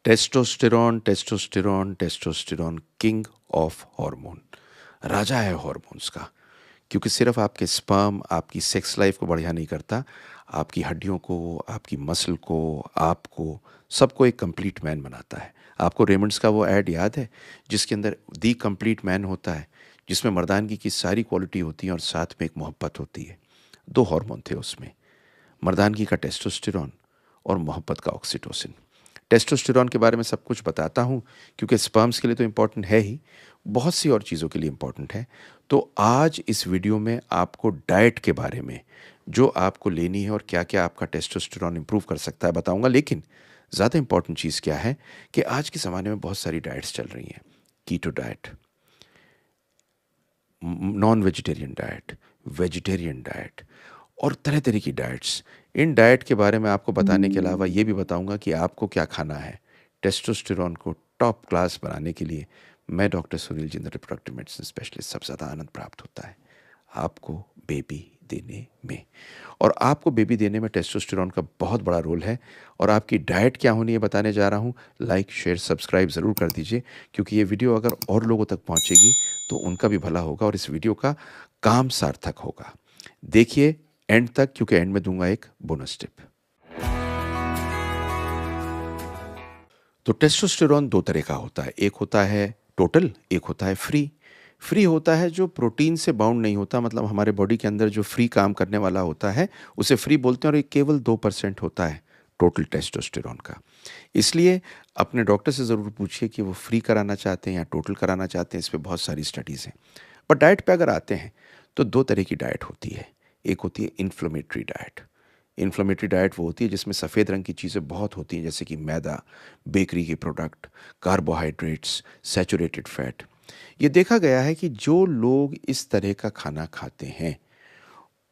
Testosterone testosterone testosterone king of hormone, राजा है hormones का। क्योंकि सिर्फ आपके स्पर्म आपकी सेक्स लाइफ को बढ़िया नहीं करता, आपकी हड्डियों को, आपकी मसल को, आपको, सबको एक कंप्लीट मैन बनाता है। आपको रेमंड्स का वो ऐड याद है जिसके अंदर दी कंप्लीट मैन होता है, जिसमें मर्दानगी की सारी क्वालिटी होती है और साथ में एक मोहब्बत होती है। दो हार्मोन थे उसमें, मर्दानगी का टेस्टोस्टेरॉन और मोहब्बत का ऑक्सीटोसिन। टेस्टोस्टेरॉन के बारे में सब कुछ बताता हूँ क्योंकि स्पर्म्स के लिए तो इम्पॉर्टेंट है ही, बहुत सी और चीज़ों के लिए इम्पॉर्टेंट है। तो आज इस वीडियो में आपको डाइट के बारे में, जो आपको लेनी है और क्या क्या आपका टेस्टोस्टेरॉन इंप्रूव कर सकता है, बताऊंगा। लेकिन ज़्यादा इम्पॉर्टेंट चीज़ क्या है कि आज के ज़माने में बहुत सारी डाइट्स चल रही हैं। Keto diet, non vegetarian diet, vegetarian diet और तरह तरह की डाइट्स। इन डाइट के बारे में आपको बताने के अलावा ये भी बताऊंगा कि आपको क्या खाना है टेस्टोस्टेरॉन को टॉप क्लास बनाने के लिए। मैं doctor Sunil Jindal, reproductive medicine specialist. सबसे ज़्यादा आनंद प्राप्त होता है आपको बेबी देने में, और आपको बेबी देने में टेस्टोस्टेरॉन का बहुत बड़ा रोल है। और आपकी डाइट क्या होनी है बताने जा रहा हूँ। लाइक शेयर सब्सक्राइब ज़रूर कर दीजिए, क्योंकि ये वीडियो अगर और लोगों तक पहुँचेगी तो उनका भी भला होगा और इस वीडियो का काम सार्थक होगा। देखिए एंड तक, क्योंकि एंड में दूंगा एक बोनस टिप। तो टेस्टोस्टेरॉन दो तरह का होता है, एक होता है टोटल, एक होता है फ्री। फ्री होता है जो प्रोटीन से बाउंड नहीं होता, मतलब हमारे बॉडी के अंदर जो फ्री काम करने वाला होता है उसे फ्री बोलते हैं, और ये केवल 2% होता है टोटल टेस्टोस्टेरॉन का। इसलिए अपने डॉक्टर से ज़रूर पूछिए कि वो फ्री कराना चाहते हैं या टोटल कराना चाहते हैं। इस पर बहुत सारी स्टडीज़ हैं। पर डाइट पे अगर आते हैं तो दो तरह की डाइट होती है। एक होती है इन्फ्लेमेटरी डाइट। इन्फ्लेमेटरी डाइट वो होती है जिसमें सफ़ेद रंग की चीज़ें बहुत होती हैं, जैसे कि मैदा, बेकरी के प्रोडक्ट, कार्बोहाइड्रेट्स, सैचुरेटेड फैट। ये देखा गया है कि जो लोग इस तरह का खाना खाते हैं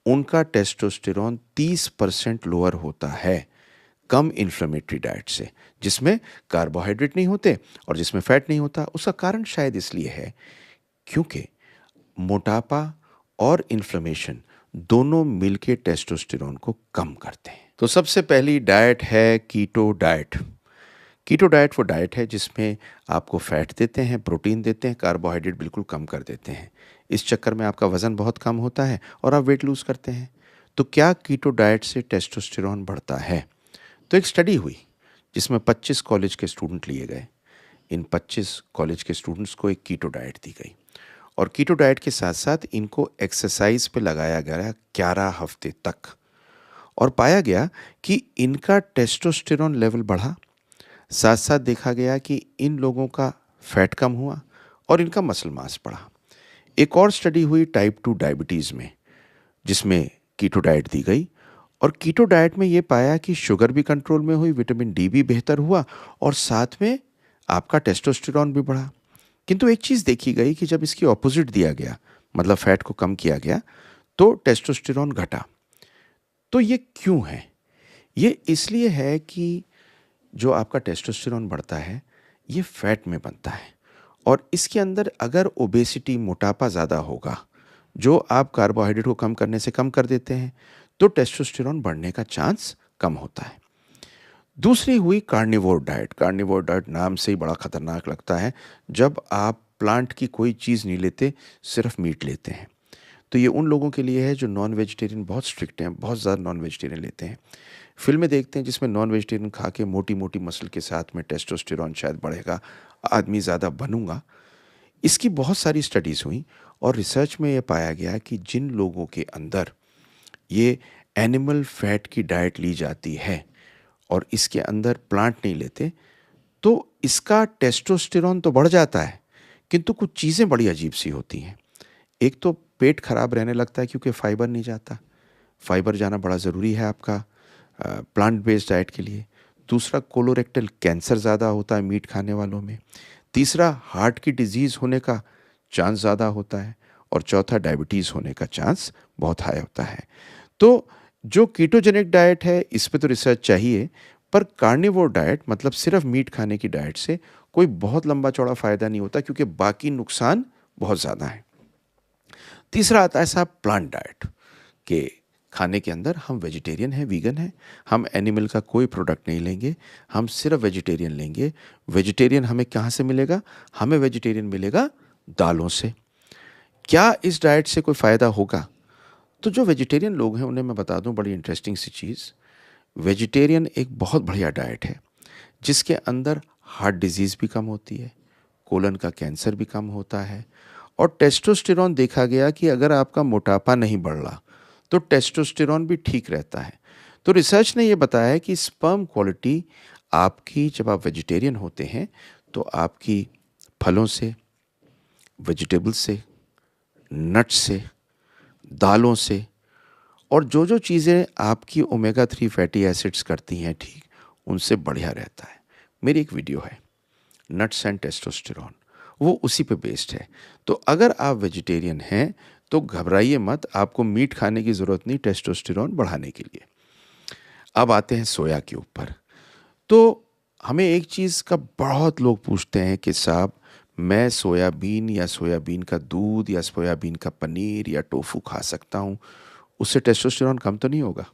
उनका टेस्टोस्टेरॉन 30% लोअर होता है कम इन्फ्लेमेटरी डाइट से, जिसमें कार्बोहाइड्रेट नहीं होते और जिसमें फैट नहीं होता। उसका कारण शायद इसलिए है क्योंकि मोटापा और इन्फ्लेमेशन दोनों मिलके टेस्टोस्टेरॉन को कम करते हैं। तो सबसे पहली डाइट है कीटो डाइट। कीटो डाइट वो डाइट है जिसमें आपको फैट देते हैं, प्रोटीन देते हैं, कार्बोहाइड्रेट बिल्कुल कम कर देते हैं। इस चक्कर में आपका वज़न बहुत कम होता है और आप वेट लूज़ करते हैं। तो क्या कीटो डाइट से टेस्टोस्टेरॉन बढ़ता है? तो एक स्टडी हुई जिसमें 25 कॉलेज के स्टूडेंट लिए गए। इन 25 कॉलेज के स्टूडेंट्स को एक कीटो डाइट दी गई, और कीटो डाइट के साथ साथ इनको एक्सरसाइज पे लगाया गया 11 हफ्ते तक, और पाया गया कि इनका टेस्टोस्टेरॉन लेवल बढ़ा। साथ साथ देखा गया कि इन लोगों का फैट कम हुआ और इनका मसल मास बढ़ा। एक और स्टडी हुई टाइप 2 डायबिटीज़ में, जिसमें कीटो डाइट दी गई, और कीटो डाइट में ये पाया कि शुगर भी कंट्रोल में हुई, विटामिन डी भी बेहतर हुआ और साथ में आपका टेस्टोस्टेरॉन भी बढ़ा। किंतु एक चीज़ देखी गई कि जब इसकी ऑपोजिट दिया गया, मतलब फैट को कम किया गया, तो टेस्टोस्टेरॉन घटा। तो ये क्यों है? ये इसलिए है कि जो आपका टेस्टोस्टेरॉन बढ़ता है ये फैट में बनता है, और इसके अंदर अगर ओबेसिटी, मोटापा ज़्यादा होगा, जो आप कार्बोहाइड्रेट को कम करने से कम कर देते हैं, तो टेस्टोस्टेरॉन बढ़ने का चांस कम होता है। दूसरी हुई कार्निवोर डाइट। कार्निवोर डाइट नाम से ही बड़ा खतरनाक लगता है। जब आप प्लांट की कोई चीज़ नहीं लेते, सिर्फ मीट लेते हैं। तो ये उन लोगों के लिए है जो नॉन वेजिटेरियन बहुत स्ट्रिक्ट हैं, बहुत ज़्यादा नॉन वेजिटेरियन लेते हैं। फिल्में देखते हैं जिसमें नॉन वेजिटेरियन खा के मोटी मोटी मसल के साथ में टेस्टोस्टेरॉन शायद बढ़ेगा, आदमी ज़्यादा बनूंगा। इसकी बहुत सारी स्टडीज़ हुई और रिसर्च में ये पाया गया कि जिन लोगों के अंदर ये एनिमल फैट की डाइट ली जाती है और इसके अंदर प्लांट नहीं लेते, तो इसका टेस्टोस्टेरॉन तो बढ़ जाता है, किंतु कुछ चीज़ें बड़ी अजीब सी होती हैं। एक तो पेट खराब रहने लगता है क्योंकि फाइबर नहीं जाता। फाइबर जाना बड़ा ज़रूरी है आपका प्लांट बेस्ड डाइट के लिए। दूसरा, कोलोरेक्टल कैंसर ज़्यादा होता है मीट खाने वालों में। तीसरा, हार्ट की डिजीज़ होने का चांस ज़्यादा होता है। और चौथा, डायबिटीज़ होने का चांस बहुत हाई होता है। तो जो कीटोजेनिक डाइट है इस पे तो रिसर्च चाहिए, पर कार्निवोर डाइट मतलब सिर्फ मीट खाने की डाइट से कोई बहुत लंबा चौड़ा फ़ायदा नहीं होता, क्योंकि बाकी नुकसान बहुत ज़्यादा है। तीसरा आता है साहब प्लांट डाइट, के खाने के अंदर हम वेजिटेरियन हैं, वीगन हैं, हम एनिमल का कोई प्रोडक्ट नहीं लेंगे, हम सिर्फ वेजिटेरियन लेंगे। वेजिटेरियन हमें कहाँ से मिलेगा? हमें वेजिटेरियन मिलेगा दालों से। क्या इस डाइट से कोई फ़ायदा होगा? तो जो वेजिटेरियन लोग हैं उन्हें मैं बता दूं बड़ी इंटरेस्टिंग सी चीज़, वेजिटेरियन एक बहुत बढ़िया डाइट है जिसके अंदर हार्ट डिजीज़ भी कम होती है, कोलन का कैंसर भी कम होता है, और टेस्टोस्टेरॉन देखा गया कि अगर आपका मोटापा नहीं बढ़ रहा तो टेस्टोस्टेरॉन भी ठीक रहता है। तो रिसर्च ने ये बताया है कि स्पर्म क्वालिटी आपकी, जब आप वेजिटेरियन होते हैं तो आपकी फलों से, वेजिटेबल्स से, नट्स से, दालों से, और जो जो चीज़ें आपकी ओमेगा 3 फैटी एसिड्स करती हैं ठीक, उनसे बढ़िया रहता है। मेरी एक वीडियो है नट्स एंड टेस्टोस्टेरॉन, वो उसी पे बेस्ड है। तो अगर आप वेजिटेरियन हैं तो घबराइए मत, आपको मीट खाने की ज़रूरत नहीं टेस्टोस्टेरॉन बढ़ाने के लिए। अब आते हैं सोया के ऊपर। तो हमें एक चीज़ का बहुत लोग पूछते हैं कि साहब, मैं सोयाबीन या सोयाबीन का दूध या सोयाबीन का पनीर या टोफू खा सकता हूँ, उससे टेस्टोस्टेरॉन कम तो नहीं होगा?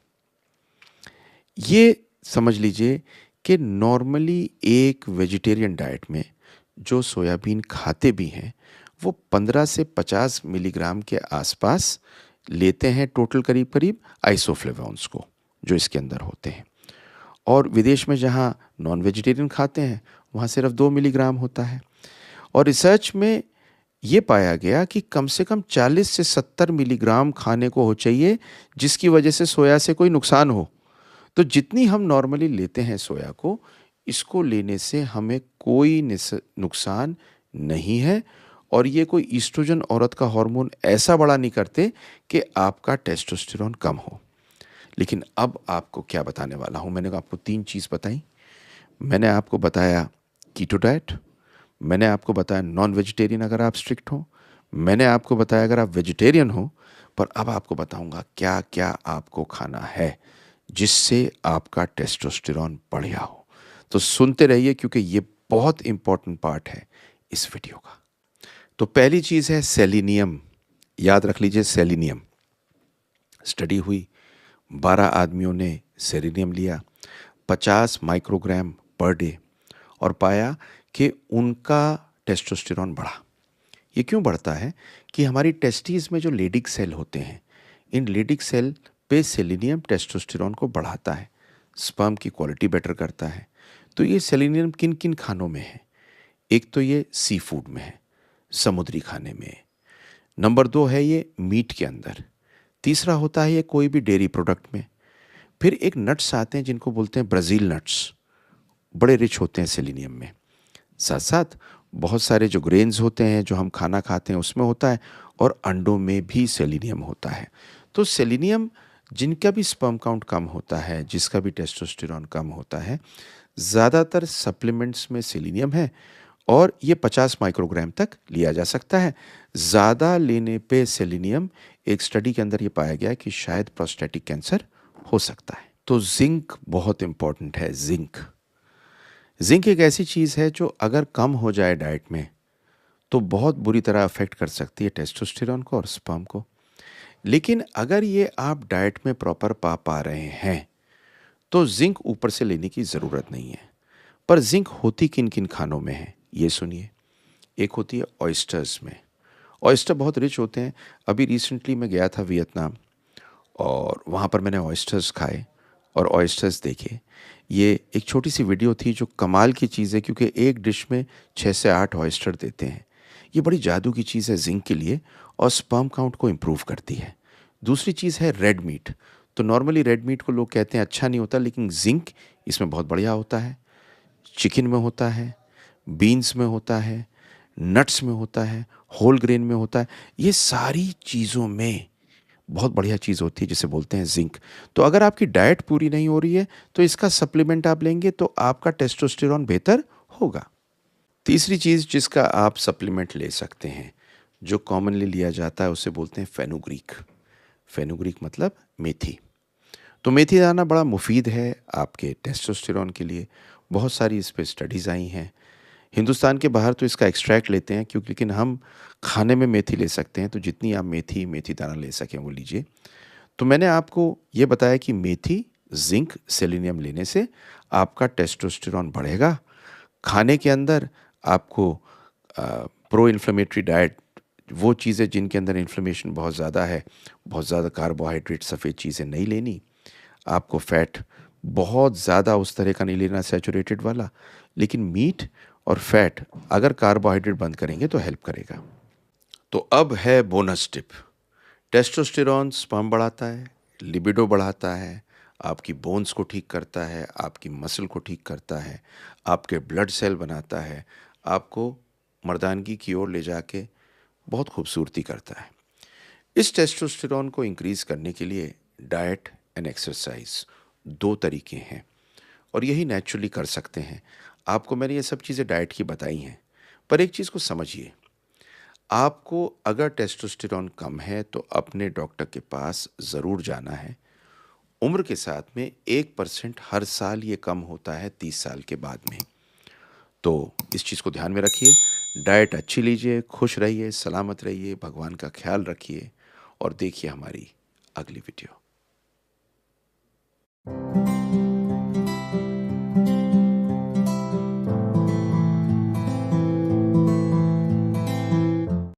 ये समझ लीजिए कि नॉर्मली एक वेजिटेरियन डाइट में जो सोयाबीन खाते भी हैं वो 15 से 50 मिलीग्राम के आसपास लेते हैं टोटल, करीब करीब आइसोफ्लेवोन्स को जो इसके अंदर होते हैं। और विदेश में जहाँ नॉन वेजिटेरियन खाते हैं वहाँ सिर्फ 2 मिलीग्राम होता है। और रिसर्च में ये पाया गया कि कम से कम 40 से 70 मिलीग्राम खाने को हो चाहिए जिसकी वजह से सोया से कोई नुकसान हो। तो जितनी हम नॉर्मली लेते हैं सोया को, इसको लेने से हमें कोई नुकसान नहीं है, और ये कोई ईस्ट्रोजन औरत का हार्मोन ऐसा बड़ा नहीं करते कि आपका टेस्टोस्टेरोन कम हो। लेकिन अब आपको क्या बताने वाला हूँ, मैंने आपको 3 चीज़ बताई। मैंने आपको बताया कीटो डाइट, मैंने आपको बताया नॉन वेजिटेरियन अगर आप स्ट्रिक्ट हो, मैंने आपको बताया अगर आप वेजिटेरियन हो, पर अब आपको बताऊंगा क्या क्या आपको खाना है जिससे आपका टेस्टोस्टेरॉन बढ़िया हो। तो सुनते रहिए क्योंकि ये बहुत इंपॉर्टेंट पार्ट है इस वीडियो का। तो पहली चीज़ है सेलिनियम। याद रख लीजिए सेलिनियम। स्टडी हुई, 12 आदमियों ने सेलिनियम लिया 50 माइक्रोग्राम पर डे, और पाया कि उनका टेस्टोस्टेरॉन बढ़ा। ये क्यों बढ़ता है कि हमारी टेस्टीज में जो लेडिक सेल होते हैं, इन लेडिक सेल पे सेलिनियम टेस्टोस्टेरॉन को बढ़ाता है, स्पर्म की क्वालिटी बेटर करता है। तो ये सेलिनियम किन किन खानों में है? एक तो ये सी फूड में है, समुद्री खाने में। नंबर 2 है ये मीट के अंदर। तीसरा होता है ये कोई भी डेयरी प्रोडक्ट में। फिर एक नट्स आते हैं जिनको बोलते हैं ब्राज़ील नट्स, बड़े रिच होते हैं सेलिनियम में। साथ साथ बहुत सारे जो ग्रेन्स होते हैं जो हम खाना खाते हैं उसमें होता है, और अंडों में भी सेलिनियम होता है। तो सेलिनियम, जिनका भी स्पर्म काउंट कम होता है, जिसका भी टेस्टोस्टेरॉन कम होता है, ज़्यादातर सप्लीमेंट्स में सेलिनियम है, और ये 50 माइक्रोग्राम तक लिया जा सकता है। ज़्यादा लेने पे सेलिनियम, एक स्टडी के अंदर ये पाया गया कि शायद प्रोस्टेटिक कैंसर हो सकता है। तो जिंक बहुत इंपॉर्टेंट है। जिंक एक ऐसी चीज़ है जो अगर कम हो जाए डाइट में तो बहुत बुरी तरह अफेक्ट कर सकती है टेस्टोस्टेरॉन को और स्पर्म को। लेकिन अगर ये आप डाइट में प्रॉपर पा रहे हैं तो जिंक ऊपर से लेने की ज़रूरत नहीं है। पर जिंक होती किन किन खानों में है ये सुनिए। एक होती है ऑयस्टर्स में। ऑयस्टर बहुत रिच होते हैं। अभी रिसेंटली मैं गया था वियतनाम, और वहाँ पर मैंने ऑयस्टर्स खाए और ऑयस्टर्स देखे। ये एक छोटी सी वीडियो थी जो कमाल की चीज़ है, क्योंकि एक डिश में 6 से 8 ऑयस्टर देते हैं। ये बड़ी जादू की चीज़ है जिंक के लिए, और स्पर्म काउंट को इम्प्रूव करती है। दूसरी चीज़ है रेड मीट। तो नॉर्मली रेड मीट को लोग कहते हैं अच्छा नहीं होता, लेकिन जिंक इसमें बहुत बढ़िया होता है। चिकन में होता है, बीन्स में होता है, नट्स में होता है, होल ग्रेन में होता है। ये सारी चीज़ों में बहुत बढ़िया चीज़ होती है जिसे बोलते हैं जिंक। तो अगर आपकी डाइट पूरी नहीं हो रही है तो इसका सप्लीमेंट आप लेंगे तो आपका टेस्टोस्टेरॉन बेहतर होगा। तीसरी चीज़ जिसका आप सप्लीमेंट ले सकते हैं, जो कॉमनली लिया जाता है, उसे बोलते हैं फेनुग्रीक। फेनुग्रीक मतलब मेथी। तो मेथी दाना बड़ा मुफीद है आपके टेस्टोस्टेरॉन के लिए। बहुत सारी इस पे स्टडीज़ आई हैं। हिंदुस्तान के बाहर तो इसका एक्सट्रैक्ट लेते हैं क्योंकि, लेकिन हम खाने में मेथी ले सकते हैं। तो जितनी आप मेथी दाना ले सकें वो लीजिए। तो मैंने आपको ये बताया कि मेथी, ज़िंक, सेलेनियम लेने से आपका टेस्टोस्टेरोन बढ़ेगा। खाने के अंदर आपको प्रो इन्फ्लेमेटरी डाइट, वो चीज़ें जिनके अंदर इन्फ्लेमेशन बहुत ज़्यादा है, बहुत ज़्यादा कार्बोहाइड्रेट, सफ़ेद चीज़ें नहीं लेनी। आपको फ़ैट बहुत ज़्यादा उस तरह का नहीं लेना सैचुरेटेड वाला, लेकिन मीट और फैट अगर कार्बोहाइड्रेट बंद करेंगे तो हेल्प करेगा। तो अब है बोनस टिप। टेस्टोस्टेरॉन स्पर्म बढ़ाता है, लिबिडो बढ़ाता है, आपकी बोन्स को ठीक करता है, आपकी मसल को ठीक करता है, आपके ब्लड सेल बनाता है, आपको मर्दानगी की ओर ले जाके बहुत खूबसूरती करता है। इस टेस्टोस्टेरॉन को इंक्रीज़ करने के लिए डाइट एंड एक्सरसाइज 2 तरीके हैं और यही नेचुरली कर सकते हैं। आपको मैंने ये सब चीज़ें डाइट की बताई हैं, पर एक चीज़ को समझिए, आपको अगर टेस्टोस्टेरॉन कम है तो अपने डॉक्टर के पास ज़रूर जाना है। उम्र के साथ में 1% हर साल ये कम होता है 30 साल के बाद में। तो इस चीज़ को ध्यान में रखिए, डाइट अच्छी लीजिए, खुश रहिए, सलामत रहिए, भगवान का ख्याल रखिए और देखिए हमारी अगली वीडियो।